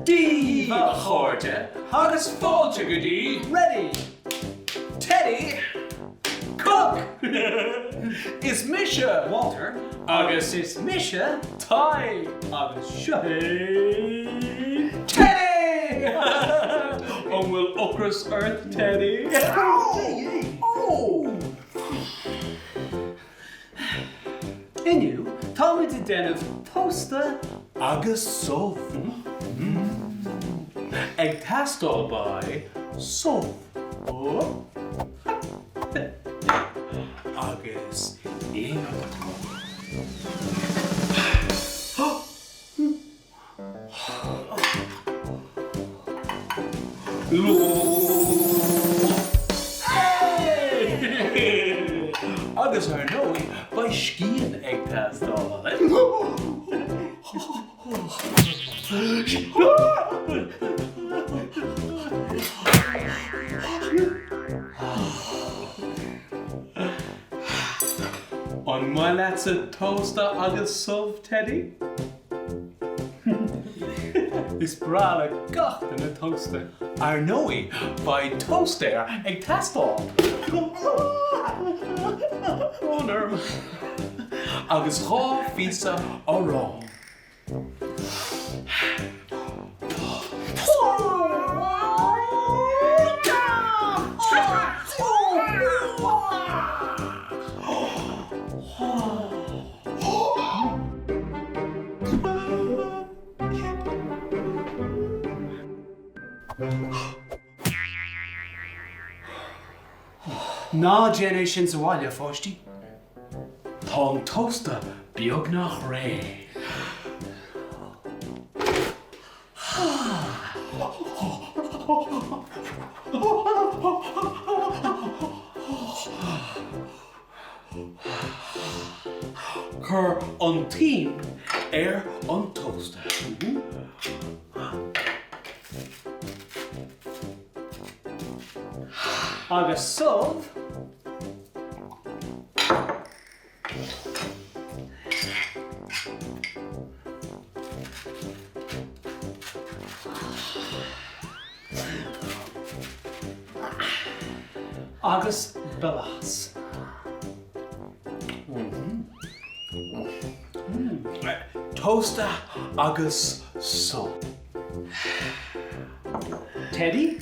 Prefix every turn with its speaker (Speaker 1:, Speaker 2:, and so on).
Speaker 1: Díomh chóirde, agus fáilte go dtí.
Speaker 2: Ready.
Speaker 1: Teddy, cook. Is Misha.
Speaker 2: Walter.
Speaker 1: Agus
Speaker 2: Is Misha.
Speaker 1: Ty.
Speaker 2: Agus Shane.
Speaker 1: Teddy! On will Ocras Earth, Teddy.
Speaker 2: Oh! Inniu, tá muid I déanamh tósta
Speaker 1: Agus sov. Ag tastal by sov.
Speaker 2: ó
Speaker 1: Agus in. Hey! Agus ar nói by scian ag tastal. On my lads a toaster agus sov, Teddy?
Speaker 2: Is brala gach in a toaster.
Speaker 1: Ar nói by toaster ag tastal.
Speaker 2: Oh, nerve.
Speaker 1: Agus rá físa ó rá.
Speaker 2: Ná déana sin sa bhaile fáistí.
Speaker 1: Tá toaster beag nach ré. Cur an team an toaster.
Speaker 2: Agus sov. Agus belas.
Speaker 1: Toaster agus so.
Speaker 2: Teddy.